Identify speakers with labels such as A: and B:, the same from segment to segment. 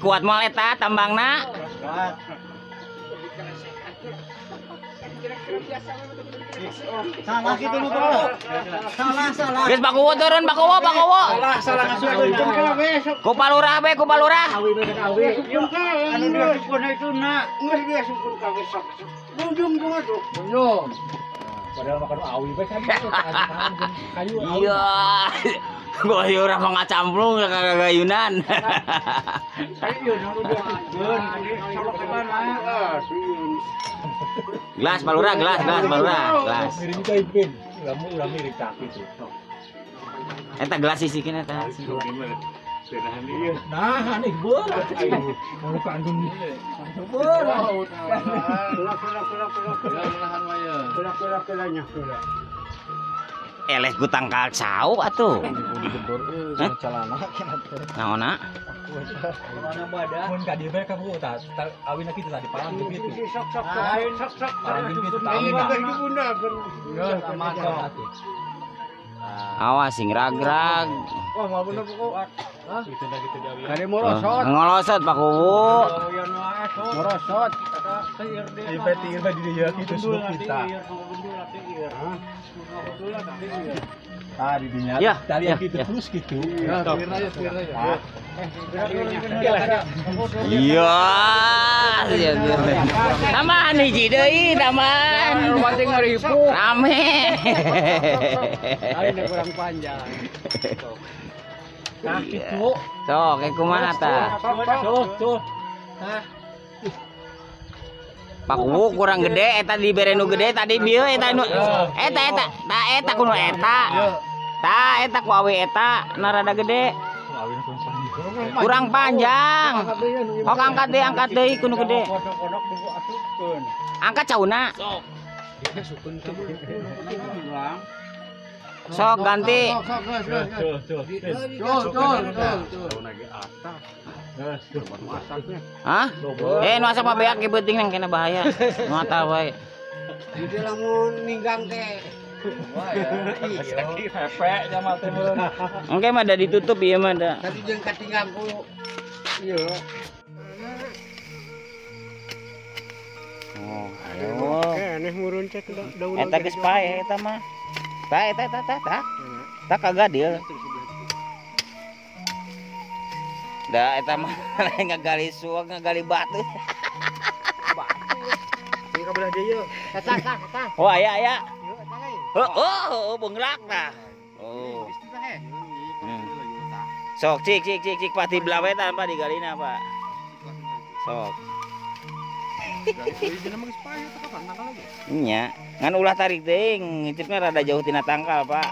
A: Kuat moal eta tambangna.
B: Salah gitu nu salah.
A: Geus bakuwo turun bakuwo.
B: Salah ngasukeun.
A: Ku palurah be, ku palurah.
B: Anu dia sukun itu nak, geus dia sukun kawe sok. Ujung tuh. Ujung. Padahal makan awi bae kan. Kayu.
A: Iya. Gua ora mah ngacamplung kagak gayunan.
B: Ayo nu dia sukun. Colok ke mana?
A: Gelas palurah, gelas.
B: Miring kaipin. Ulah miring kaki tuh.
A: Eta gelas sisikeun eta.
B: Nah, nih bola. Mau kandung. Bola. Bola.
A: Eleh ku tangkal sauk atuh.
B: Celana
A: Naonna?
B: mana badak? Mun ka dieu bae ka bu tah awina kitu tadi palang gitu. Sok. Palang gitu tambah. Ya, aman atuh.
A: Awas sing ragrag.
B: Wah, mau bener pokok. Hah? Gitu di awina. Kade morosot.
A: Ngolosot Pak Kuwu.
B: Oh, ya nu esot. Morosot. Kata seueur deh. Di petir ba di dieu kitu suku kita. Hah? Ah, di dinya.
A: Ya,
B: tali
A: ya,
B: gitu
A: ya.
B: terus gitu. Ya, tuir aja.
A: Iya. Taman hiji deui, taman.
B: Pancing ngaripu.
A: Rame.
B: Ini kurang panjang. Nah, gitu.
A: Sok, kumaha tah?
B: Tuh. Nah,
A: Pak Kuwu kurang gede eta dibere nu gede tadi bieu eta nu eta kudu eta. Tah eta ku awi eta na rada gede. Kurang panjang. Hok angkat deui kudu gede. Angkat cauna. Sok ganti. Hah? Nu asa mah beak ge beuting nang kena bahaya. Nu ata wae.
B: jadi lamun ninggang teh. Wah ya. Sakit hepek jamal teh meureun.
A: Engke mah da ditutup ieu mah da.
B: Tadi jeung katinggang ku. Ieu.
A: Oh, ayo.
B: Aneh murun cek daun.
A: Eta geus pae eta mah. Tah eta. Tah kagak deul. Da eta mah ngagali suag ngagali batu.
B: Ieu kabelah deui. Kata.
A: Oh aya.
B: Ieu eta ge.
A: Oh, beunglak tah. Oh. Sok cik pati belawe tah apa digalina Pak. Sok. Nya, ngan ulah tarik teuing, ngicipna rada jauh tina tangkal, Pak.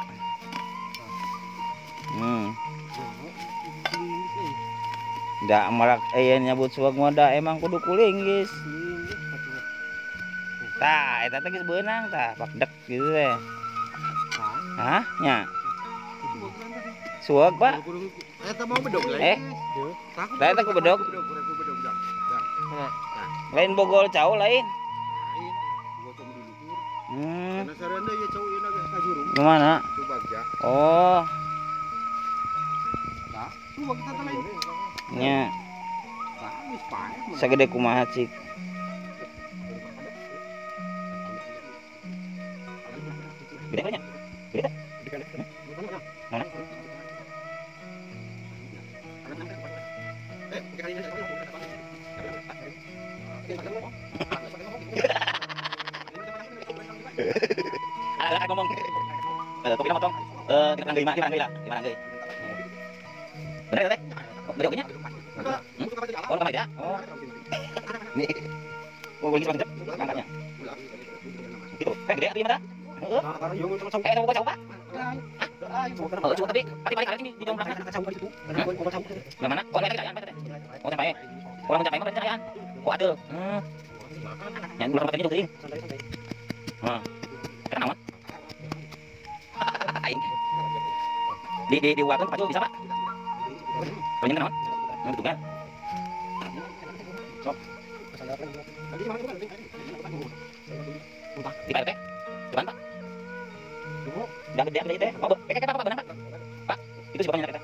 A: Da marak aya nyabut suag mah da emang kudu kuling, geus. Tah, eta teh geus beunang tah, pakdek gitu teh. Hah? Nya. Suag, Pak.
B: Eta mau bedog
A: Tah eta ku bedog. Lain bogol cau lain.
B: Nasaranda ya cau ieu na kajurung.
A: Gimana?
B: Subagja.
A: Oh,
B: Nah, subag kita lain.
A: nya.
B: Geus pae.
A: Sagede kumaha cik? Gede nya? Gede? Mana? Ngomong. Kopi na motong. Kita nang gimana lah? Gimana geus? Bener teh? Bener oke nya? Oh, kamar ya? Oh. Nih. Oh, ini bang angkatnya. Gitu. Gede atuh ieu mah. Heeh. Mau coba coba. Coba tapi balik lagi di dong belakang coba itu. Mana? Kok ada kerjaan teh? Oh, sampai. Orang mencapai mah kerjaan. Kok atuh? Yang ulah matanya teuing. Heeh. Kenapa? Aing. Di waktu Pak bisa, Pak? Banyak kenapa? Betul kan? Sok. Di Pak RT? Cuman Pak? Udah gede teh. Oh, kayak Pak benar Pak? Pak, itu si bapaknya kita.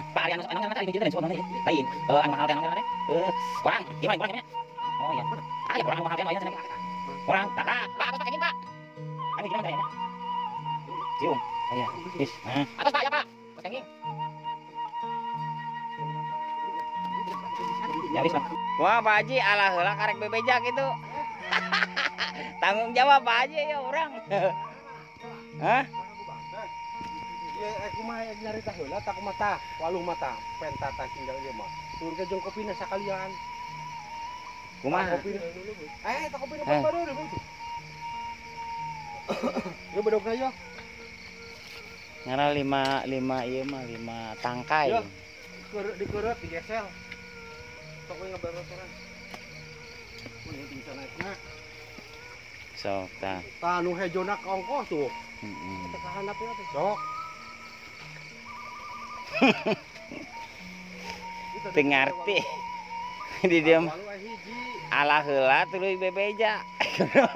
A: Pak Arianus anu kan tadi dari sono lain. Anu mahal teh orang gimana orangnya? Oh iya. Ah ya orang mahal teh lain orang. Tak Pak atas pakai Pak. Anu gimana kayaknya? Cium. Oh iya. Bis. Atas Pak ya Pak. Pakai. Ya bis Pak.
C: Wah Pak Haji alah heula karek bebejak itu. Tanggung jawab Pak Haji ya orang. Hah?
B: Ya aku mah nyarita heula tak mata, walung mata, pentata tinggal ieu mah. Turun ke jeung kopina sakalian.
C: Kumaha?
B: Kopi. Tak kopina baru deh. Yo bedogna yo.
C: Ngara 5 ieu mah 5 tangkai.
B: Yo. Dikeureup digesel. Sok we ngaberosoran. Mun bisa naikna.
C: Sok tah.
B: Tah nu hejona ongkos tuh.
C: Heeh.
B: Kita kahandap ya tuh. Sok.
C: Teu ngarti. Di dieu alah heula tuluy bebeja.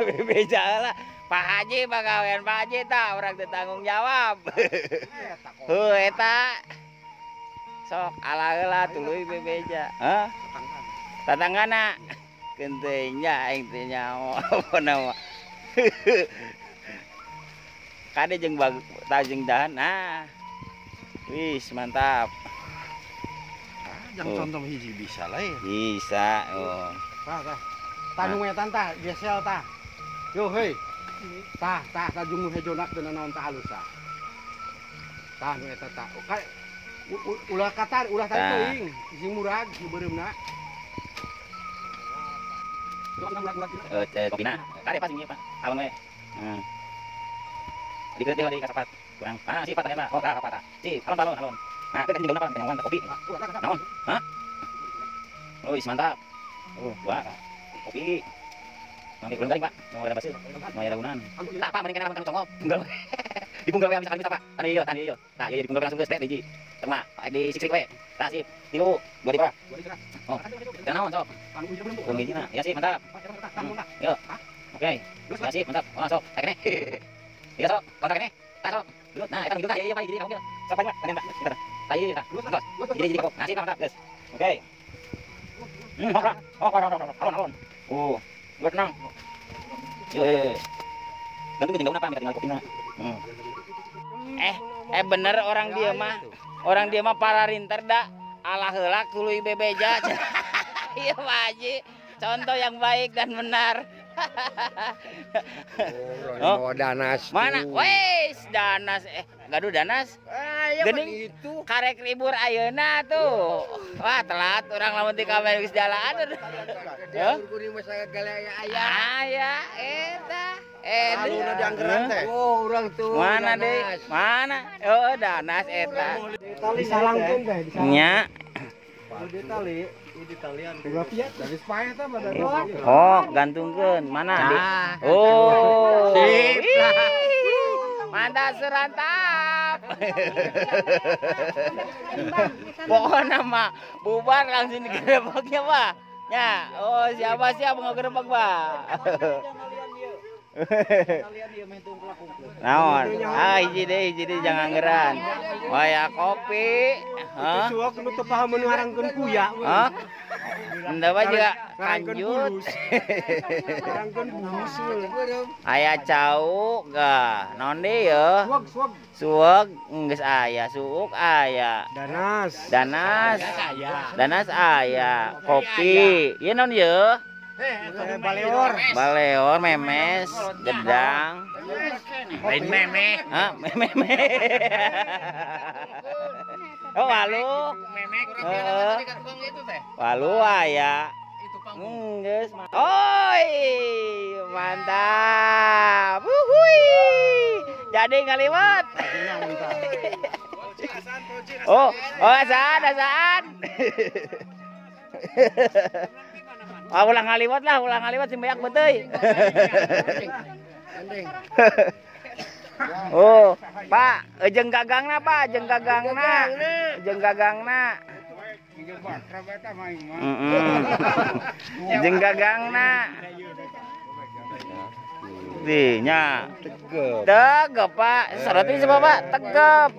C: Bebeja heula. Pak Haji pagawean Pak Haji tah urang teu tanggung jawab. Heuh eta. Sok alah heula tuluy bebeja. Hah? Tatanggana. Genteu nya aing teh nyaho apa nama. Kade jeung tajeng dahan. Nah. Wis mantap.
B: Jangan contoh hiji bisa lah ya.
C: Bisa. Oh.
B: Tah. Tah nu wetan tah gesel tah. Yo heuy. Tah tajung nu hejonak teu naon tah alus tah. Tah nu eta tah. Ulah katar, ulah tadi teuing. Sing murag, si beureumna.
A: Kopina. Kade pas ini Pak. Alon we. Heeh. Dikeuteuh di kasapat. Kurang. Si Pak tanya Pak. Oh, tah apa tah. Si, alon. Nah, teh tinggal apa? Tinggal kopi. Naon? Hah? Oh, mantap. Wah. Kopi. Nanti belum garing, Pak. Mau ada basil. Mau ada gunan. Tak, Pak, mending kana makan congop. Tunggal. Dipunggal we misalkan Pak. Tadi ieu. Tah, ieu dipunggal langsung geus teh hiji. Tengah, di sik-sik we. Tah, sip. 3, 2 di Pak. Oh. Dan naon, sok? Belum hijina. Ya, sip, mantap. Yo. Oke. Ya, sip, mantap. Oh, sok. Tak kene. Iya, sok. Kontak kene. Tah, sok. Nah, eta hidup tah, ieu Pak, jadi kamu. Sok, Pak. Kene, Pak. Kita. Tah, ieu tah. Jadi kapok. Nah, sip, mantap, guys. Oke. Alon. Oh. Gue tenang. Yo. Gantung tinggal apa? Tinggal kopinya.
C: Bener orang dia mah. Orang dia mah para rinter dah. Alah heula tuluy bebeja. Iya Pak Haji. Contoh yang baik dan benar.
B: Oh, danas.
C: Mana? Wes, danas. Gaduh danas. Geuning itu karek libur ayeuna tuh. Wah, telat urang lamun ti kamera geus jalan. Heuh.
B: Kuring masa galaya aya.
C: Aya eta.
B: Aluna dianggeran teh. Oh, urang tuh.
C: Mana deui? Mana? Oh, danas eta.
B: Tali salangkeun teh.
C: Nya.
B: Di talian. Berapa ya? Dari sepaya teh pada.
C: Oh, gantungkeun. Mana, Dik? Oh.
B: Sip.
C: Mantap serantap. Pokoknya mah bubar langsung digerebeknya, Pak. Ya, oh siapa mau gerebek, Pak? Naon? Hiji deh jangan geran. Waya kopi. Hah?
B: Suak nu teu paham nu ngarangkeun kuya.
C: Hah? Enda mah juga lanjut.
B: Ngarangkeun bulus.
C: Aya cau gah. Naon deui yeuh? Suweg geus aya, suuk aya. Danas aya. Kopi. Ieu naon yeuh? Baleor, memes, gedang.
B: Lain meme.
C: Hah, meme. Oh, walu. Walu aya. Geus. Oi, mantap. Wuhui. Jadi ngaliwat. Oh, asaan. Ulang ngaliwat sih banyak betul. Oh, Pak, jeung gagangna Pak, jeung gagangna. Jeung gagangna. Jeung gagangna. Nya. Tegep Pak. Syarat ini siapa Pak? Tegep.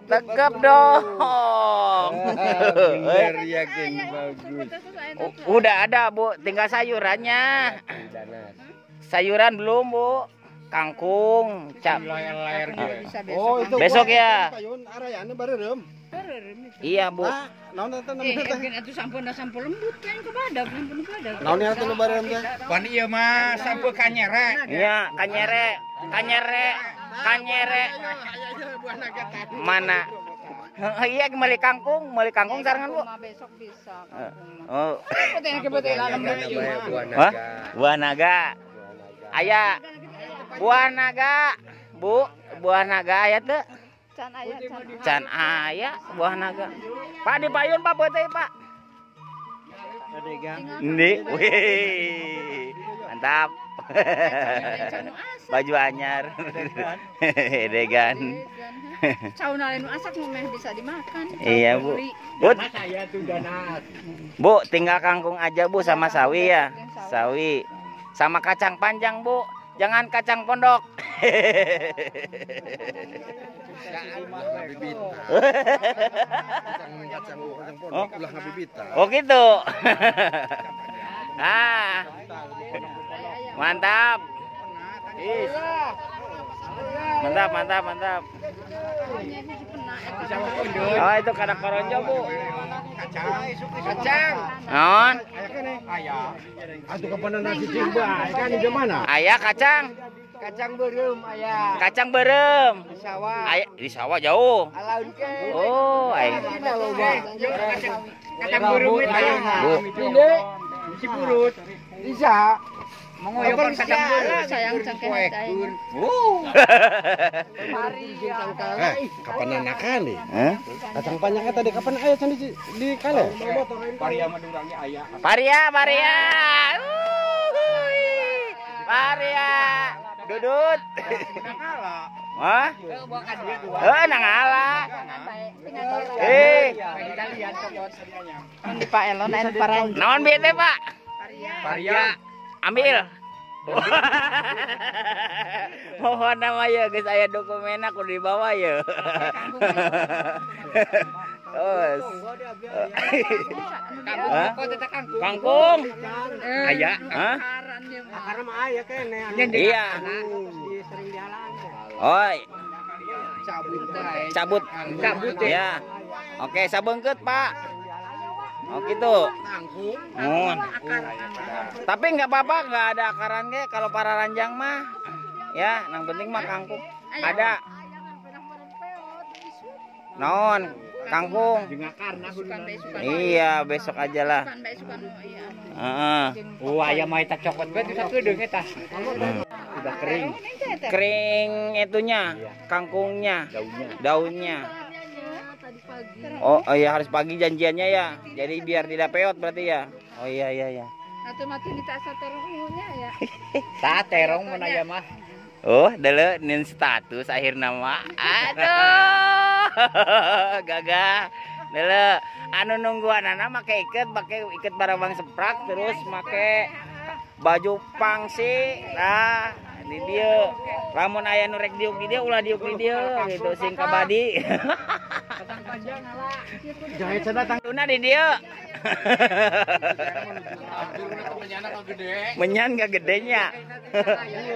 C: Tegep dong.
B: Yakin bagus.
C: Udah ada Bu, tinggal sayurannya. Sayuran belum Bu. Kangkung,
B: Layar-layar gitu.
D: Oh, itu
C: besok ya.
D: Payun arayane bareureum.
C: Iya Bu.
D: Naon eta
E: Atuh sampun lembut kan kebadag, sampun kebadag.
D: Naon eta nu bareureum teh?
B: Pan ieu mah sampo kanyere.
C: Iya, kanyere. Mana? Iya meuli kangkung sarangan Bu.
E: Besok bisa.
C: Oh.
E: Potenya kebetulan lembut.
C: Wah, buah naga. Aya buah naga, Bu. Buah naga aya teu? Can aya buah naga. Pak di payun Pak beuteuy Pak. Ndi, wih. Mantap. Baju anyar. Degan.
E: Cauna nu asak meh bisa dimakan.
C: Iya Bu. Bu, Bu, tinggal kangkung aja Bu sama sawi ya. Sawi. Sama kacang panjang Bu. Jangan kacang pondok. Oh gitu. Ah. Mantap. Is. Mantap. Oh itu kadang koronjo Bu.
B: Kacang.
C: Non.
B: Aya.
D: Atuh kapan nasi cimba? Kan di mana?
C: Ayah kacang.
B: Kacang beureum aya.
C: Kacang berem.
B: Di sawah.
C: Ayah di sawah jauh.
B: Alaun ke.
C: Oh, ayah.
B: Kacang beureum itu aya.
C: Bu.
B: Ini Cipurut. Bisa.
E: Mengoyokkan kacang beureum sayang cangkeh teh.
D: Kapan anakan nih?
C: Hah?
D: Kacang panjang eta di kapan aya can di kale?
B: Paria mah durangnya aya.
C: Paria. Paria. Dudut. Hah? Nangala.
E: Di Pak Elon aya parang.
C: Naon bieu teh, Pak?
B: Paria.
C: Ambil. Mohon nama ya guys, aya dokumenna kudu dibawa ya. Terus. Kangkung. Aya. Hah?
D: Karena mah aya kene.
C: Iya. Oi. Cabut. Ya. Oke, sabeungkeut, Pak. Oh gitu. Tapi nggak apa-apa, nggak ada akaran ge kalau para ranjang mah. Ya, yang penting mah kangkung. Ada. Non, kangkung. Iya, besok aja lah.
B: Oh, aya mah eta cokot bae sakedeung eta. Udah kering.
C: Kering itunya, kangkungnya, daunnya. Oh iya harus pagi janjiannya ya. Jadi biar tidak peot berarti ya. Oh iya.
E: Atuh mati di tas terungnya ya.
B: Tah terong mun aya mah.
C: Oh, deuleu nin status akhirna mah. Aduh. Gagah. Deuleu anu nungguanana make iket barang seprak terus make baju pangsi. Nah, di dieu. Lamun aya nu rek diuk di dieu ulah diuk di dieu gitu sing kabadi.
D: Jahit sana tang
C: Tuna di dia. Menyan gak gedenya.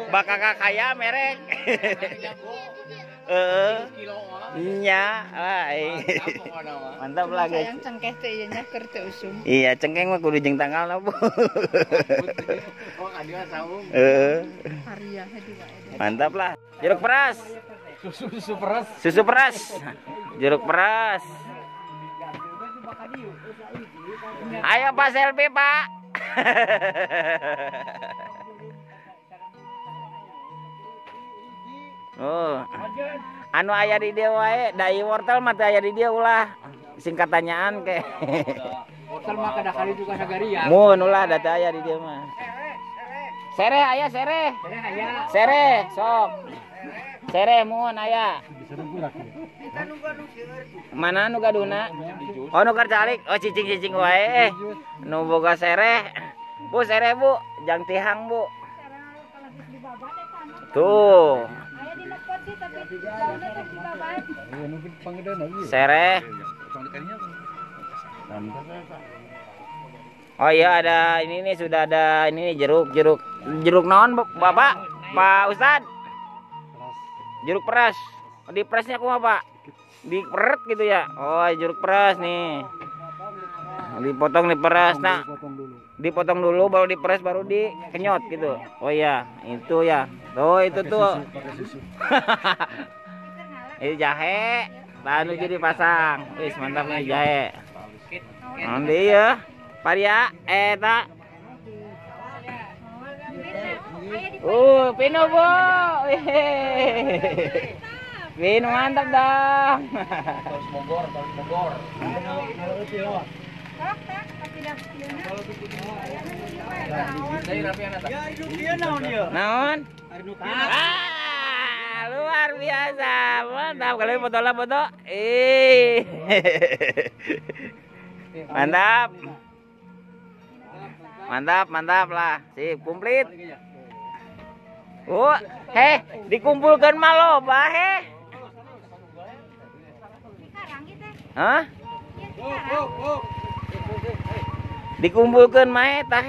C: Bakal kaya merek. Nya, mantap lah guys.
E: Sayang cengkeh teh ieu nya keur teu usum.
C: Iya, cengkeng mah kudu jeung tanggalna, Bu.
E: Paria hadiah.
C: Mantap lah. Jeruk peras.
B: Susu peras.
C: Susu peras. Jeruk peras. Ayo Pak selfie, Pak. Oh. Anu aya di dia wae, dai wortel mah teh aya di dia ulah. Singkatanyaan ke.
B: Wortel mah kada kali juga sagarian.
C: Mun ulah da teh aya di dia mah. Sere aya sere. Sere sok. Sere muhun aya. Mana nu gaduna? Oh nu karcalik. Oh cicing-cicing wae. Nu boga sere. Bu sere Bu, jang tihang Bu. Tuh. Sere. Oh iya ada ini nih sudah ada ini nih jeruk naon Bapak Pak Ustad jeruk peras di presnya kumaha Pak diperet gitu ya. Oh jeruk peras nih dipotong diperas nah dipotong dulu baru diperas baru dikenyot gitu. Oh iya itu ya tuh itu tuh ini jahe lalu jadi pasang wis mantap nih jahe nanti ya Paria, eta. Pino Bu. Pino mantap dong.
A: Terus Bogor.
C: Naon? Luar biasa. Mantap kali foto. Mantap lah. Sip, komplit. Dikumpulkan maloba Hah? Dikumpulkan mah eta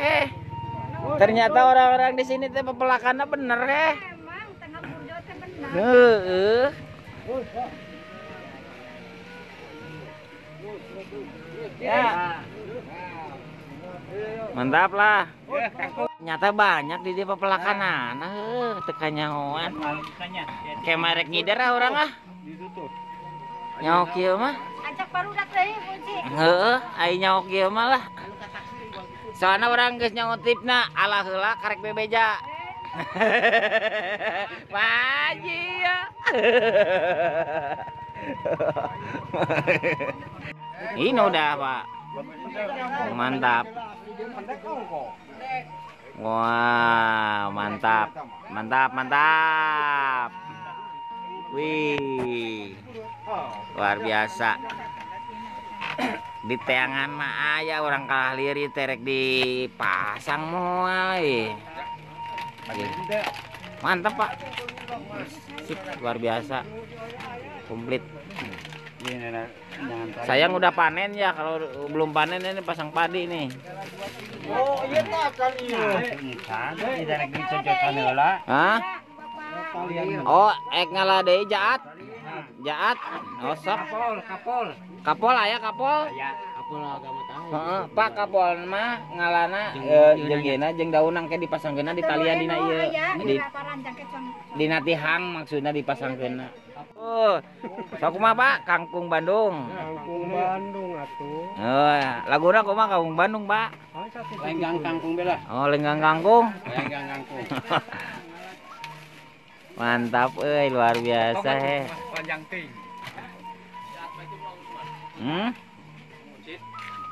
C: Ternyata orang-orang di sini teh pepelakanna bener
E: Emang tengah burjo teh bener.
C: Ya. Mantap lah. Nyata banyak di dia pepelakanan. Tekannya hoan. Kayak merek ngider orang Nyaok kieu mah.
E: Ajak barudak deui kunci.
C: Heeh, ai nyaok kieu mah lah. Soalnya orang geus nyangotipna ala heula karek bebeja. Maji ya. Ini udah Pak. Mantap. Wah, mantap. Wih. Luar biasa. Di teangan mah aya orang kalah lirik terek dipasang moal. Mantap Pak. Sip, luar biasa. Komplit. Sayang udah panen ya, kalau belum panen ini pasang padi nih.
D: Oh iya tak kan
C: Hah? Oh, ek ngalah deui jaat. Oh sok. Kapol aya kapol. Heeh, Pak kapol mah ngalana jeung geuna jeung daunang ke dipasangkeunna di talian dina ieu. Dina tihang maksudna dipasangkeunna. Oh, sok kumaha Pak? Kangkung Bandung.
D: Kangkung Bandung atuh.
C: Oh, laguna kumaha Kangkung Bandung, Pak?
B: Lenggang kangkung bela.
C: Oh, lenggang kangkung.
B: Lenggang kangkung.
C: Mantap luar biasa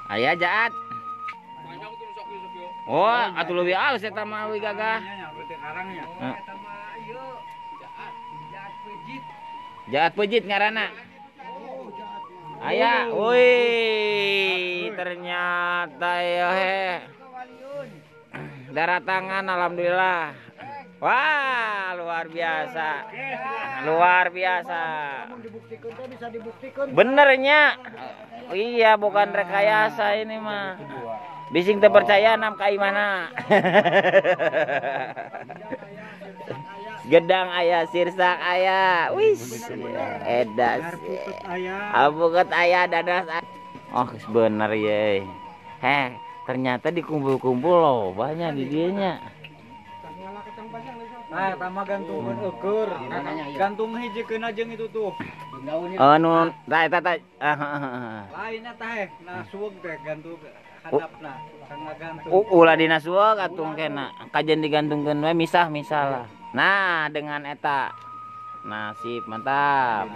C: Aya jaat. Oh, atuh leuwih alus eta mah leuwih gagah. Jaat pejit ngaranna. Aya, wih, ternyata ya daratangan alhamdulillah. Wah, luar biasa. Benernya. Iya, bukan rekayasa ini mah. Bising terpercaya nam kai mana. Gedang ayah, sirsak ayah, wis, edas, abuket ayah, dadas. Oh, bener ya. Ternyata dikumpul-kumpul loh, banyak di dianya.
D: Nah, tama gantungan ukur. Gantung hijikeun jeung itu tuh.
C: Oh, nu eta
D: Lain eta nah suweg teh gantung hadapna. Kangga gantung.
C: Ulah dina suweg atung kena. Kajen digantungkeun we misah lah. Nah, dengan eta. Nasib mantap.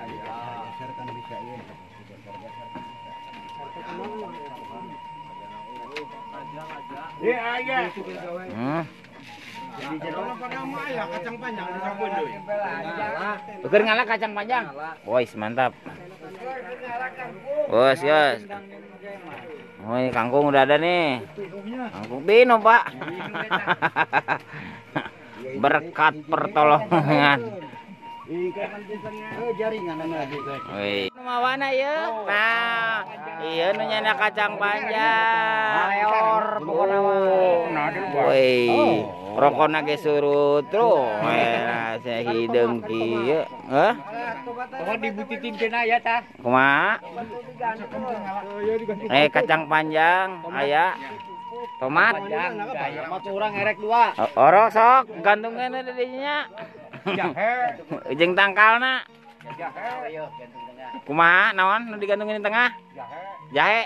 B: Kalau pada maya kacang panjang di sabun deui.
C: Ukur ngalah kacang panjang. Woi, mantap. Bos, yes. Oh, ini kangkung udah ada nih. Kangkung Bino, Pak. Berkat pertolongan.
B: Jaringan lagi.
C: Wih. Mawana ya? Nah, iya nu nyana kacang panjang. Mayor pokona mah. Wih, rokona ge surut tro. Nah, saya hidung kieu. Heh?
D: Tolong dibutitin cenah ya tah.
C: Kumaha? Kacang panjang aya. Tomat.
D: Tomat urang erek 2.
C: Orok sok gantungkeun di dinya.
D: Jahe.
C: Jeung tangkalna.
D: Jahe.
C: Kumaha naon nu digantungin di tengah?
D: Jahe.
C: Jahe.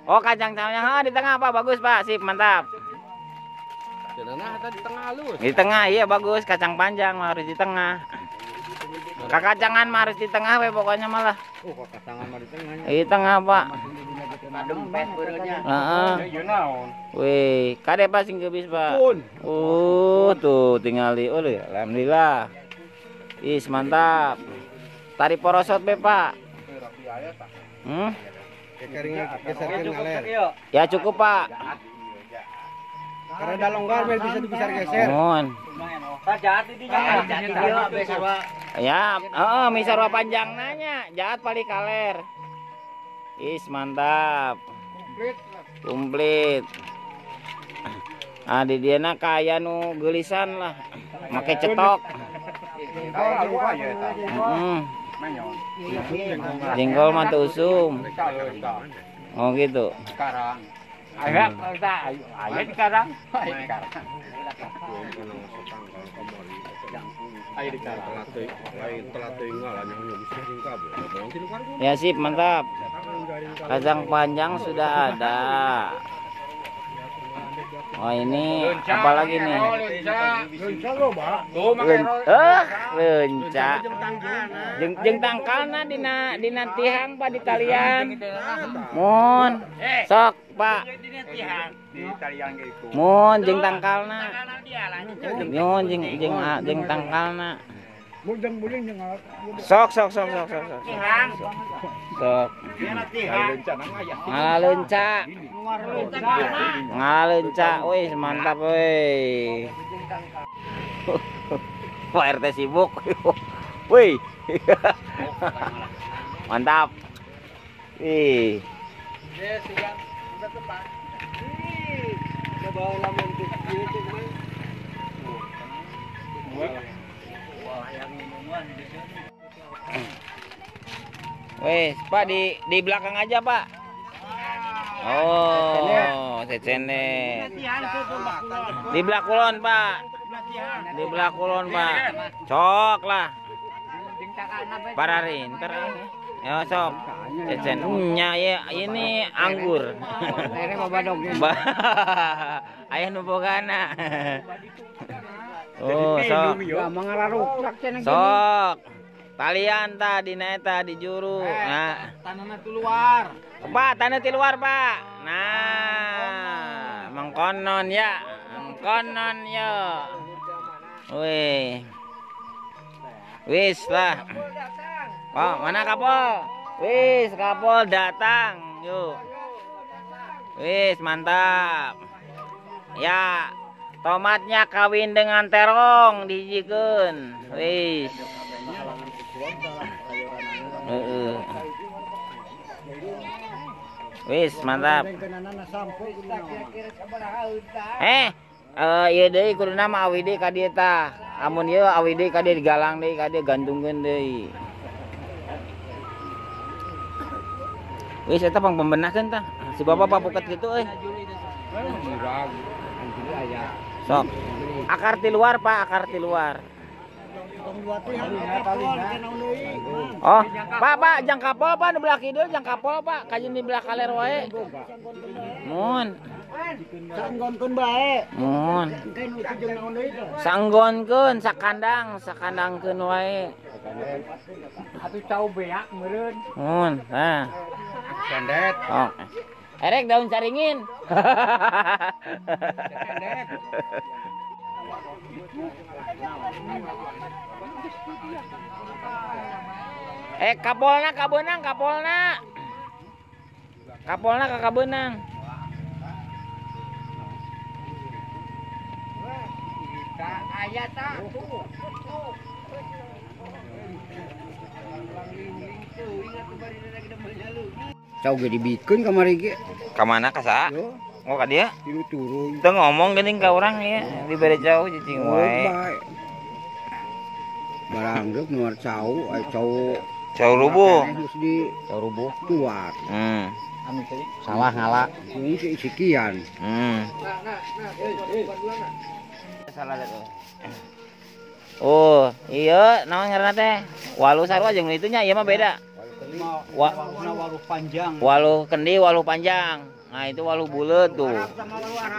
C: Oh, kacang panjang di tengah Pak. Bagus Pak. Sip, mantap.
B: Cenah tadi tengah halus.
C: Di tengah iya bagus, kacang panjang mah harus di tengah. Kakacangan mah harus di tengah we pokoknya malah.
B: Oh, kok kacangan mah di tengahnya.
C: Di tengah, Pak.
D: Dempet beureutnya.
C: Heeh.
B: Ya naon?
C: Wih, kade pas sing geubis, Pak.
B: Pun.
C: Tuh tinggali euy, alhamdulillah. Is mantap. Tari porosot be, Pak. Hmm?
B: Geserkeun ngaler.
C: Ya cukup, Pak.
B: Karena ada longgar bisa geser.
C: Mohon.
D: Jahat di dinya.
C: Ya, misarwa panjang nanya, jahat pali kaler. Is mantap. Komplit. Ah di diana kaya nu geulisan lah. Make cetok. Jengkol mah teu usum. Oh gitu.
B: Sekarang.
D: Aya di karang.
B: Ayo di karang. Telat teuing ngalah nyaho bisa jeung kabel.
C: Ya sip, mantap. Kacang panjang sudah ada. Oh ini apa lagi nih?
B: Lenca loba.
C: Lenca. Jeung tangkalna dina tihang Pak di talian. Mun. Sok, Pak. Mun jeung tangkalna. Mun jeung tangkalna. Sok. Sok. Ngalenca, wih mantap wih. Pak RT sibuk, wih. Mantap. Wih. Wes, Pak di belakang aja, Pak. Oh, cecenet. Di belah kulon, Pak. Di belah kulon, Pak. Cok lah. Pararin, ntar ya sok. Cecennya ya ini anggur. Ayah nu bogana. Oh, sok. Sok. Talian ta dina eta di juru. Nah,
B: Tanahna keluar.
C: Pak, tanah di luar, Pak. Nah, mengkonon ya. Mengkonon ya. Wih. Wis lah. Oh, mana Kapol? Wis, Kapol datang. Yuk. Wis, mantap. Ya, tomatnya kawin dengan terong dijikeun. Wis. Wis mantap. Ieu deui kuduna mah awi deui ka dieu tah. Amun ieu awi deui ka dieu digalang deui ka dieu gantungkeun deui. Wis eta pang pembenahkeun tah. Si Bapak papuket kitu euy. Sok. Akar ti luar, Pak, akar ti luar. Oh, Pak, jang kapol, Pak, di belah kidul jang kapol, Pak, kajen di belah kaler wae. Mun.
B: Sanggonkeun bae.
C: Mun.
B: Engkeun itu jeung naon deui teh.
C: Sanggonkeun sakandangkeun wae.
D: Atuh cau beak meureun.
C: Mun, nah.
B: Pendet.
C: Oh. Erek daun caringin. Kapolna kabeunang, kapolna. Kapolna ka kabeunang.
D: Aya ta.
B: Cau ge dibikeun kamari ge.
C: Ka mana ka sa?
B: Yo,
C: Oh ka dia?
B: tilu turun.
C: Teu ngomong geuning ka urang ya, dibere jauh cicing wae.
B: Barang geus nuar cau, ai cau
C: Jauh rubuh.
B: geus di
C: Jauh rubuh.
B: tuar.
C: Salah ngala.
B: Fungsi sekian.
C: Salah tuh. Oh, iya, naon ngaranna teh? Waluh sarua jeung itu nya, ieu mah beda.
D: Waluh panjang.
C: Waluh kendi, waluh panjang. Nah, itu waluh buleut tuh.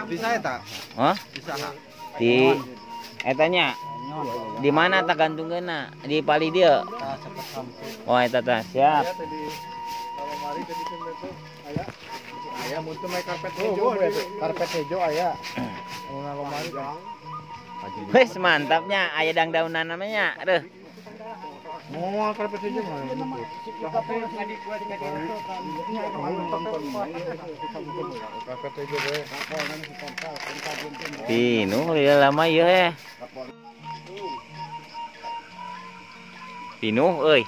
B: Bisa eta?
C: Hah?
B: Bisa.
C: Di etanya di mana tak gantungkeunna? Di pali dieu. Oh, eta tah. Siap.
B: Aya mun teu make karpet hejo, karpet hejo aya. Mun lemari
C: Wes mantapnya, aya dangdaunan namanya. Aduh.
B: mau karpet hejo mah. Karpet hejo we.
C: Pinuh lieu lama ieu heh. Pinuh euy.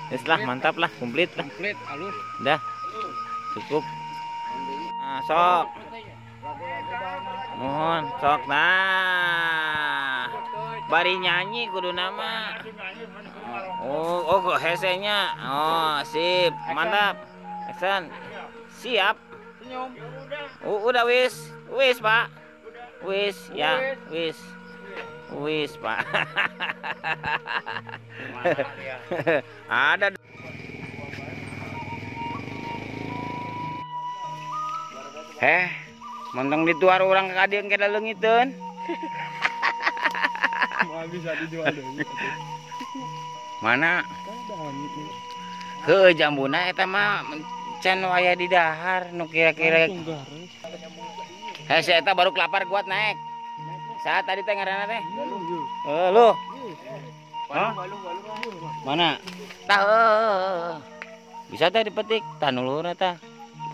C: Geus lah, mantap lah, komplit lah.
D: Komplit halus.
C: Dah. Cukup. Nah, sok. Mohon, sok nah. Bari nyanyi kudu nama. Oh, kok hesenya. Oh, sip. Mantap. Action. Siap. Udah wis. Wis, Pak. Wis, ya, wis. Wis, Pak. Ada. Montong dituar orang ka dieu kada leungiteun.
B: Mau bisa dijual deui.
C: Mana? Heuh jambuna eta mah can waya di dahar nu kira-kira. Si eta baru kelapar kuat naik. Saat tadi teh ngaranna teh? Lu. Hah? Mana? Tah bisa teh dipetik, tah nulurna tah.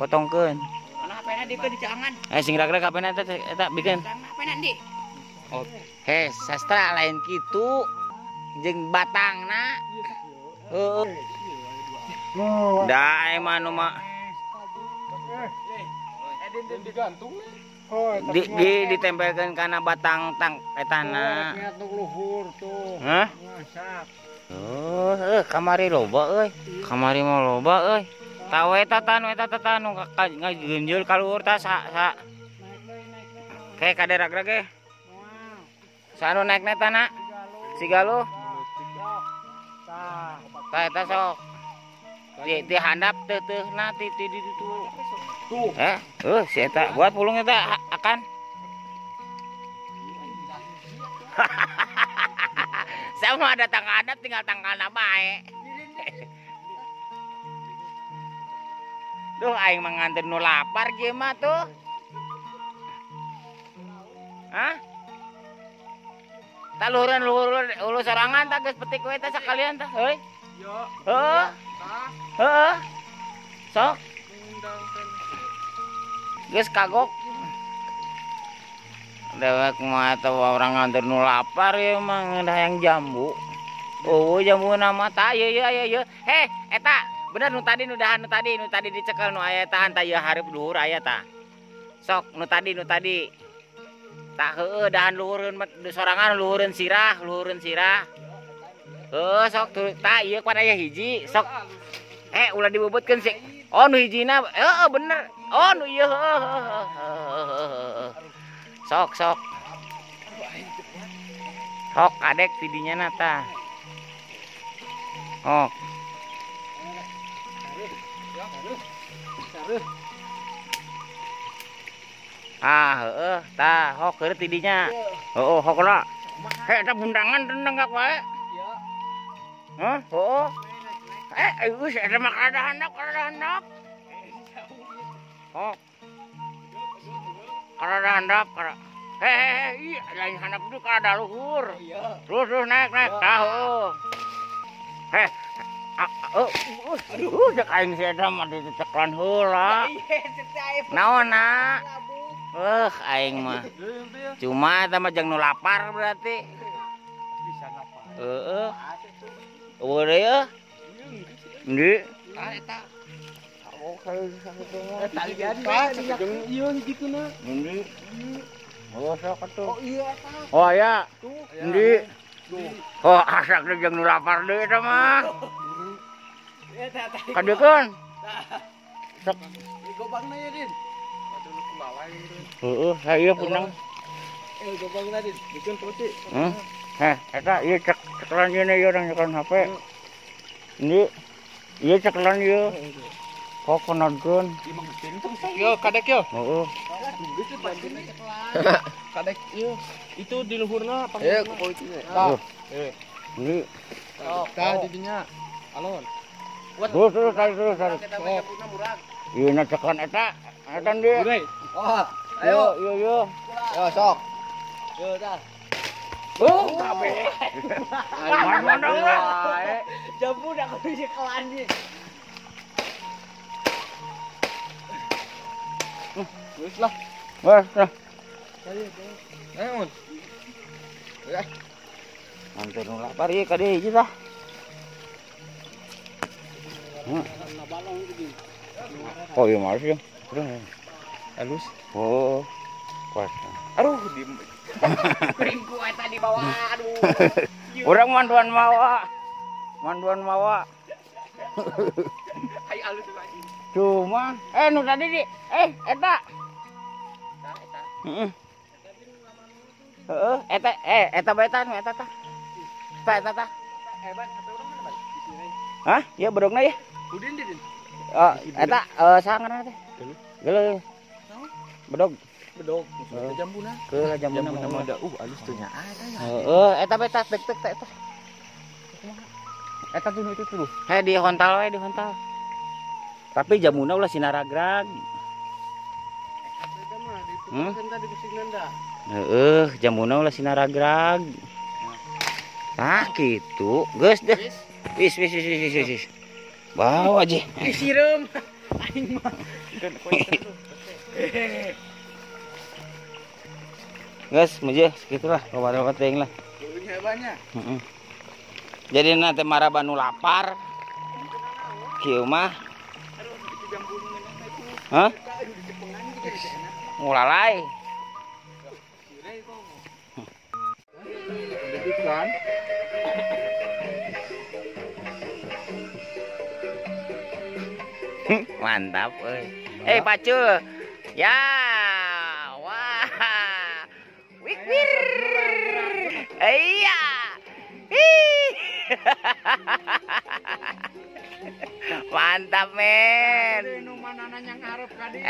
C: Potongkeun.
E: Mana hapena di jangan.
C: Sing ragrag hapena teh eta bikin.
E: Hapena di.
C: Oh, sastra lain kitu jeung batangna. Heeh. Da emang nu mah
B: digantung.
C: ditempelkeun kana batang tang etana.
B: Lihat nu luhur tuh.
C: Hah?
B: Masak.
C: Kamari loba euy. Kamari mah loba euy. Tahu eta tanu ngageunjeul ka luhur tah sa. Kayak kaderag-rag ge. Sanu naekna tana? Sigaluh. Tah eta sok. Di handap teuteuna ti ditu. Tuh. Si eta buat pulung eta akan. Saya mau ada tangga handap tinggal tanggalna bae. Duh aing mah nganter nu lapar ge mah tuh. Hah? Tak luhuran ulu sorangan tak geus petik we teh sakalian tah heuy.
B: Yo.
C: Heeh. Sok. Geus kagok. Dewek mah eta orang nganter nu lapar ya mah ngedayang jambu. Oh jambu nama tah ieu. Eta bener nu tadi nu tadi dicekel nu aya tah anta ieu hareup luhur aya tah. Sok nu tadi. Tah heueuh dahan luhureun sorangan luhureun sirah. Sok tuh tah ieu kan aya hiji sok. Ulah dibobotkeun sih. Oh nu hijina bener. Oh nu ieu Sok. Sok adek tidinya nata. Oh. Tah hok keur tidinya. Hok lah. Eta bundangan tenenggak wae. Hah? Geus eta mah kada handap. Hok. Kada handap. Lain handap itu kada luhur. Terus naik tahu. Cek aing si eta mah diceklan heula. Naon na? Aing mah. Cuma eta mah jeung nu lapar berarti.
B: Bisa lapar.
C: Heeh. Eueuh deui ya. Endi?
B: Eta.
D: Tali jadi.
B: Jeung ieu hijikeuna.
C: Endi? Oh, sok atuh.
B: Oh iya eta.
C: Oh ya. Endi? Oh, asak deui jeung nu lapar deui eta mah. Kadekeun. Sok.
D: Gobangna ya, Din.
C: Heeh, saya punang.
D: Gobangna, Din. Bikin putih.
C: Eta ieu cekelan ieu na ieu urang nyekelan HP. Ini ieu cekelan ieu. Kok nonton.
B: Yo kadek yo.
C: Heeh.
B: Kadek yo. Itu di luhurna apa?
D: Ya, kepolisian.
B: Tah.
C: Ini
B: Tah di dinya. Alon.
C: terus tarik. Ieu na cekelan eta. Eta dia.
D: Oh,
C: Yo.
D: yo sok. Yo dah.
C: Kabeh. Mandang wae.
D: Jambu dah kudu sekelan nih.
B: Wis lah.
C: Wes.
B: Naon?
C: Mantu nu lapar ieu ka deui tah. Oh iya masih.
B: Halus.
C: Oh. Kuat.
B: Aduh, di
D: Pringku eta di bawah. Aduh.
C: Urang manduan mawa.
D: Hai alus lagi.
C: Cuma nu tadi di eta. Heeh. Heeh, eta betan eta tah. Eta tah.
D: Hebat satu orang mana, Bang?
C: Hah? Ya bedogna ya.
D: Udin, Din.
C: Oh, eta sangarna teh. Geuleuh. Bedog.
D: Bedog. Jambuna.
C: Keula jambuna mah.
D: ada alus tuh nya.
C: Heeh, eta beta tek eta. Eta tuh itu tuh. Di hontal we di hontal. Tapi jamuna ulah sinaragrag.
B: Eta mah di
C: Hmm?
B: tadi bisignan da.
C: Heeh, jamuna ulah sinaragrag. Nah, gitu. Geus deh. Wis. Bawa aja.
D: Sireum. Aing mah.
C: Geus, meujeun segitulah, loba-loba teuing lah.
D: Punya banyak.
C: Heeh. Jadi nanti maraba nu lapar. Kieu mah. Hah? Ngulalai.
B: Kan?
C: Mantap euy. Pacul. Ya. Wah. Wikir. Iya. Ih. Mantap, men.
B: Nu manana yang ngarep ka di.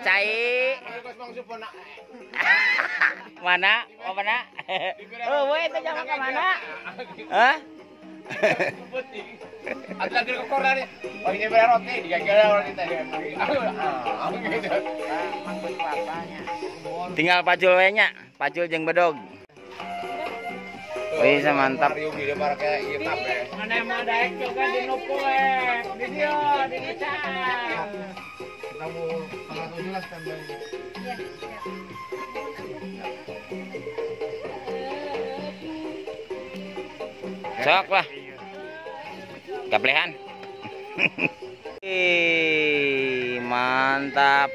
C: Cai. Mana? Oh, mana? Oh, boy, itu jangan ke mana? Hah?
B: Ada lagi ke koran nih. Oh, ini bayar roti, digagel roti tadi.
C: Tinggal pacul we nya, pacul jeung bedog. Wih, mantap.
D: Mana mah daek juga di nopo di dia di desa.
B: Kita mau tanggal 17 standby.
C: Sok lah. Gaplehan. Mantap.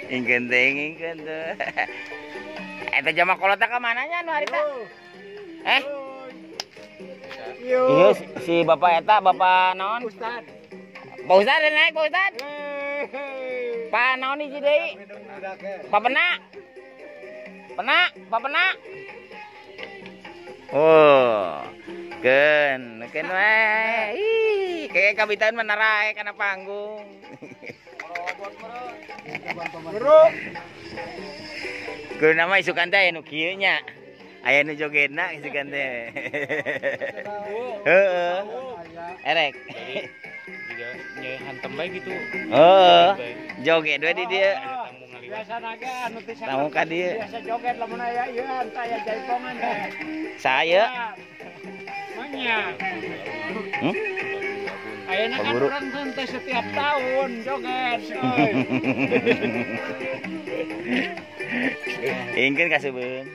C: Ingkeun tuh. Eta jama kolota ka mananya nu harita? Iya si bapak eta, bapak naon?
D: Ustad.
C: Pak Ustad naik, Pak Ustad. Pak naon hiji deui? Pak Pena. Pak Pena. Oh. Keun wae. Ih, kayak kabitan menarae kana panggung. Keun nama isukan teh nu kieu nya. Aya nu jogetna isukan teh. Heeh. Erek.
B: Juga hantem bae gitu.
C: Heeh. Joget we di dieu.
D: Biasa naga anu teh
C: Tamu ka dieu.
D: biasa joget lamun aya ieu anta aya jaipongan teh.
C: Saya.
D: Manya.
C: Hmm?
D: Ayeuna kan
C: Paguru.
D: urang teh setiap tahun joget. euy.
C: Ingkeun kaseubeun.